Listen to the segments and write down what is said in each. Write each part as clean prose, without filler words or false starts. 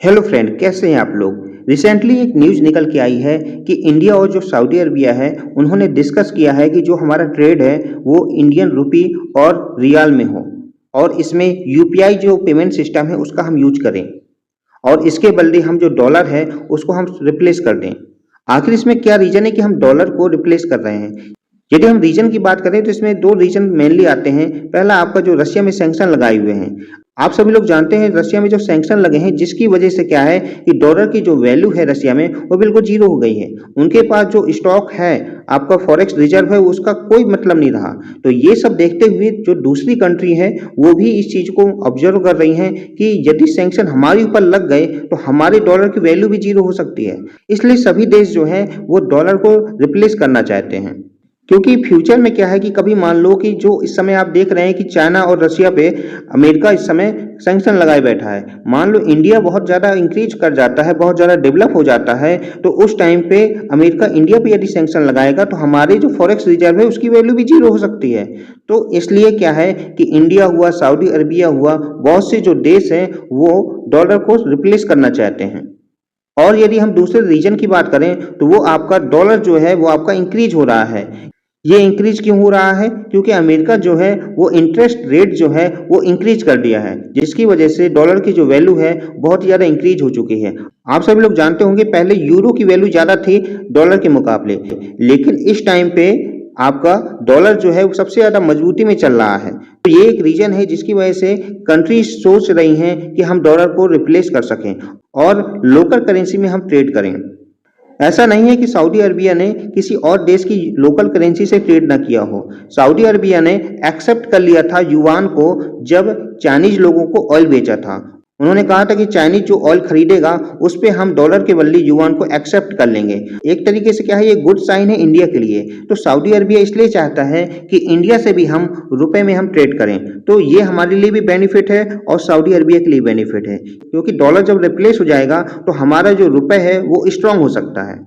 Hello friend, कैसे हैं आप लोग। रिसेंटली एक न्यूज़ निकल के आई है कि इंडिया और जो सऊदी अरबिया है उन्होंने डिस्कस किया है कि जो हमारा ट्रेड है वो इंडियन रुपी और रियाल में हो और इसमें यूपीआई जो पेमेंट सिस्टम है उसका हम यूज करें और इसके बदले हम जो डॉलर है उसको हम रिप्लेस कर दें। आखिर इसमें क्या रीजन है कि हम डॉलर को रिप्लेस कर रहे हैं। यदि हम रीजन की बात करें तो इसमें दो रीजन मेनली आते हैं। पहला आपका जो रशिया में सैंक्शन लगाए हुए हैं, आप सभी लोग जानते हैं रशिया में जो सैंक्शन लगे हैं जिसकी वजह से क्या है कि डॉलर की जो वैल्यू है रशिया में वो बिल्कुल जीरो हो गई है। उनके पास जो स्टॉक है आपका फॉरेक्स रिजर्व है उसका कोई मतलब नहीं रहा। तो ये सब देखते हुए जो दूसरी कंट्री है वो भी इस चीज को ऑब्जर्व कर रही हैं कि यदि सैंक्शन हमारे ऊपर लग गए तो हमारे डॉलर की वैल्यू भी जीरो हो सकती है। इसलिए सभी देश जो है वो डॉलर को रिप्लेस करना चाहते हैं, क्योंकि फ्यूचर में क्या है कि कभी मान लो कि जो इस समय आप देख रहे हैं कि चाइना और रशिया पे अमेरिका इस समय सैंक्शन लगाए बैठा है। मान लो इंडिया बहुत ज़्यादा इंक्रीज कर जाता है, बहुत ज़्यादा डेवलप हो जाता है, तो उस टाइम पे अमेरिका इंडिया पे यदि सैंक्शन लगाएगा तो हमारे जो फॉरेक्स रिजर्व है उसकी वैल्यू भी जीरो हो सकती है। तो इसलिए क्या है कि इंडिया हुआ, सऊदी अरबिया हुआ, बहुत से जो देश हैं वो डॉलर को रिप्लेस करना चाहते हैं। और यदि हम दूसरे रीजन की बात करें तो वो आपका डॉलर जो है वो आपका इंक्रीज हो रहा है। ये इंक्रीज क्यों हो रहा है? क्योंकि अमेरिका जो है वो इंटरेस्ट रेट जो है वो इंक्रीज कर दिया है, जिसकी वजह से डॉलर की जो वैल्यू है बहुत ज़्यादा इंक्रीज हो चुकी है। आप सभी लोग जानते होंगे पहले यूरो की वैल्यू ज़्यादा थी डॉलर के मुकाबले, लेकिन इस टाइम पे आपका डॉलर जो है वो सबसे ज़्यादा मजबूती में चल रहा है। तो ये एक रीजन है जिसकी वजह से कंट्री सोच रही हैं कि हम डॉलर को रिप्लेस कर सकें और लोकल करेंसी में हम ट्रेड करें। ऐसा नहीं है कि सऊदी अरबिया ने किसी और देश की लोकल करेंसी से ट्रेड ना किया हो। सऊदी अरबिया ने एक्सेप्ट कर लिया था युआन को जब चाइनीज लोगों को ऑयल बेचा था। उन्होंने कहा था कि चाइनीज जो ऑयल खरीदेगा उस पे हम डॉलर के बदले युआन को एक्सेप्ट कर लेंगे। एक तरीके से क्या है, ये गुड साइन है इंडिया के लिए। तो सऊदी अरबिया इसलिए चाहता है कि इंडिया से भी हम रुपए में हम ट्रेड करें, तो ये हमारे लिए भी बेनिफिट है और सऊदी अरबिया के लिए बेनिफिट है, क्योंकि डॉलर जब रिप्लेस हो जाएगा तो हमारा जो रुपए है वो स्ट्रांग हो सकता है।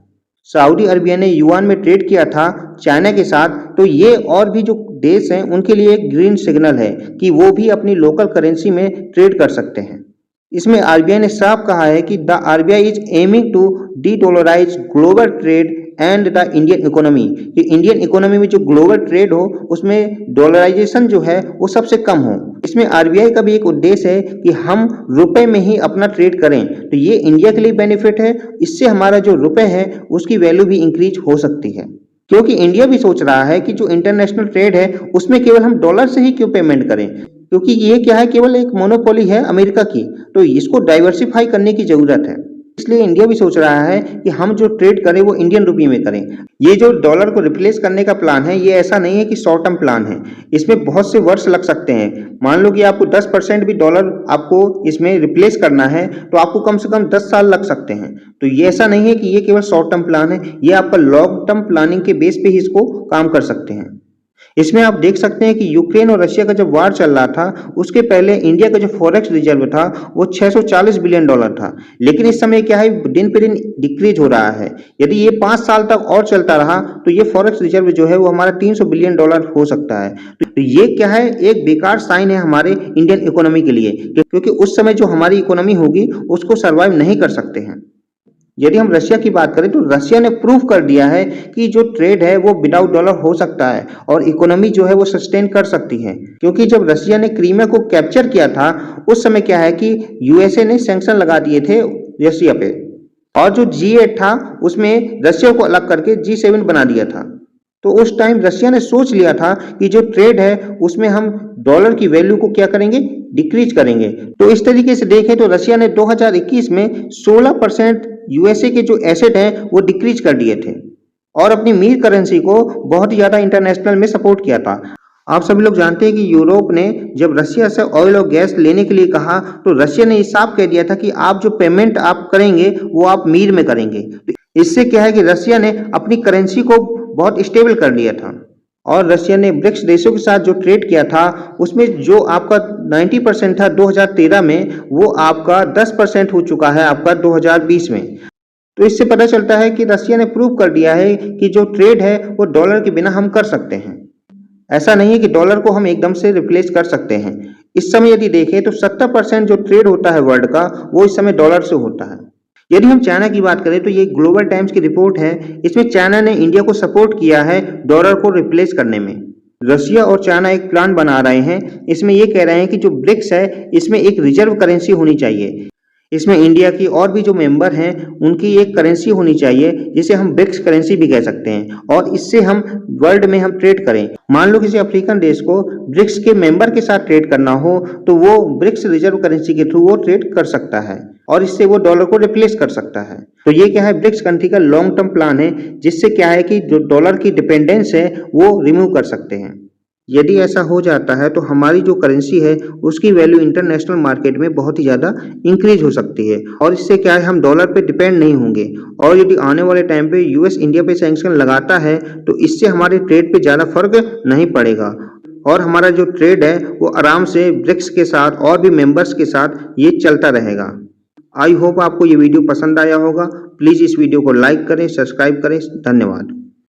सऊदी अरबिया ने युआन में ट्रेड किया था चाइना के साथ, तो ये और भी जो देश हैं उनके लिए एक ग्रीन सिग्नल है कि वो भी अपनी लोकल करेंसी में ट्रेड कर सकते हैं। इसमें आरबीआई ने साफ कहा है कि the RBI is aiming to de dollarise global trade and the Indian economy, कि इंडियन इकोनॉमी में जो ग्लोबल ट्रेड हो उसमें डॉलराइजेशन जो है वो सबसे कम हो। इसमें आरबीआई का भी एक उद्देश्य है कि हम रुपए में ही अपना ट्रेड करें, तो ये इंडिया के लिए बेनिफिट है। इससे हमारा जो रुपए है उसकी वैल्यू भी इंक्रीज हो सकती है, क्योंकि इंडिया भी सोच रहा है कि जो इंटरनेशनल ट्रेड है उसमें केवल हम डॉलर से ही क्यों पेमेंट करें, क्योंकि ये क्या है केवल एक मोनोपोली है अमेरिका की, तो इसको डाइवर्सिफाई करने की जरूरत है। इसलिए इंडिया भी सोच रहा है कि हम जो ट्रेड करें वो इंडियन रुपये में करें। ये जो डॉलर को रिप्लेस करने का प्लान है ये ऐसा नहीं है कि शॉर्ट टर्म प्लान है, इसमें बहुत से वर्ष लग सकते हैं। मान लो कि आपको 10% भी डॉलर आपको इसमें रिप्लेस करना है तो आपको कम से कम 10 साल लग सकते हैं। तो ये ऐसा नहीं है कि ये केवल शॉर्ट टर्म प्लान है, ये आपका लॉन्ग टर्म प्लानिंग के बेस पे ही इसको काम कर सकते हैं। इसमें आप देख सकते हैं कि यूक्रेन और रशिया का जब वार चल रहा था उसके पहले इंडिया का जो फॉरेक्स रिजर्व था वो 640 बिलियन डॉलर था, लेकिन इस समय क्या है दिन पे दिन डिक्रीज हो रहा है। यदि ये 5 साल तक और चलता रहा तो ये फॉरेक्स रिजर्व जो है वो हमारा 300 बिलियन डॉलर हो सकता है। तो ये क्या है, एक बेकार साइन है हमारे इंडियन इकोनॉमी के लिए, क्योंकि उस समय जो हमारी इकोनॉमी होगी उसको सर्वाइव नहीं कर सकते हैं। यदि हम रशिया की बात करें तो रशिया ने प्रूव कर दिया है कि जो ट्रेड है वो विदाउट डॉलर हो सकता है और इकोनॉमी जो है वो सस्टेन कर सकती है, क्योंकि जब रशिया ने क्रीमिया को कैप्चर किया था उस समय क्या है कि यूएसए ने सैंक्शन लगा दिए थे रशिया पे, और जो G8 था उसमें रशिया को अलग करके G7 बना दिया था। तो उस टाइम रशिया ने सोच लिया था कि जो ट्रेड है उसमें हम डॉलर की वैल्यू को क्या करेंगे, डिक्रीज करेंगे। तो इस तरीके से देखें तो रशिया ने 2021 में 16% यूएसए के जो एसेट हैं वो डिक्रीज कर दिए थे और अपनी मीर करेंसी को बहुत ही ज़्यादा इंटरनेशनल में सपोर्ट किया था। आप सभी लोग जानते हैं कि यूरोप ने जब रशिया से ऑयल और गैस लेने के लिए कहा तो रशिया ने साफ कह दिया था कि आप जो पेमेंट आप करेंगे वो आप मीर में करेंगे। तो इससे क्या है कि रशिया ने अपनी करेंसी को बहुत स्टेबल कर लिया था और रशिया ने ब्रिक्स देशों के साथ जो ट्रेड किया था उसमें जो आपका 90% था 2013 में वो आपका 10% हो चुका है आपका 2020 में। तो इससे पता चलता है कि रशिया ने प्रूव कर दिया है कि जो ट्रेड है वो डॉलर के बिना हम कर सकते हैं। ऐसा नहीं है कि डॉलर को हम एकदम से रिप्लेस कर सकते हैं। इस समय यदि देखें तो 70% जो ट्रेड होता है वर्ल्ड का वो इस समय डॉलर से होता है। यदि हम चाइना की बात करें तो ये ग्लोबल टाइम्स की रिपोर्ट है, इसमें चाइना ने इंडिया को सपोर्ट किया है डॉलर को रिप्लेस करने में। रशिया और चाइना एक प्लान बना रहे हैं, इसमें ये कह रहे हैं कि जो ब्रिक्स है इसमें एक रिजर्व करेंसी होनी चाहिए। इसमें इंडिया की और भी जो मेंबर हैं उनकी एक करेंसी होनी चाहिए जिसे हम ब्रिक्स करेंसी भी कह सकते हैं, और इससे हम वर्ल्ड में हम ट्रेड करें। मान लो किसी अफ्रीकन देश को ब्रिक्स के मेंबर के साथ ट्रेड करना हो तो वो ब्रिक्स रिजर्व करेंसी के थ्रू वो ट्रेड कर सकता है और इससे वो डॉलर को रिप्लेस कर सकता है। तो ये क्या है, ब्रिक्स कंट्री का लॉन्ग टर्म प्लान है जिससे क्या है कि जो डॉलर की डिपेंडेंस है वो रिमूव कर सकते हैं। यदि ऐसा हो जाता है तो हमारी जो करेंसी है उसकी वैल्यू इंटरनेशनल मार्केट में बहुत ही ज़्यादा इंक्रीज हो सकती है और इससे क्या है हम डॉलर पे डिपेंड नहीं होंगे। और यदि आने वाले टाइम पे यूएस इंडिया पे सैंक्शन लगाता है तो इससे हमारे ट्रेड पे ज़्यादा फर्क नहीं पड़ेगा और हमारा जो ट्रेड है वो आराम से ब्रिक्स के साथ और भी मेंबर्स के साथ ये चलता रहेगा। आई होप आपको ये वीडियो पसंद आया होगा। प्लीज़ इस वीडियो को लाइक करें, सब्सक्राइब करें। धन्यवाद।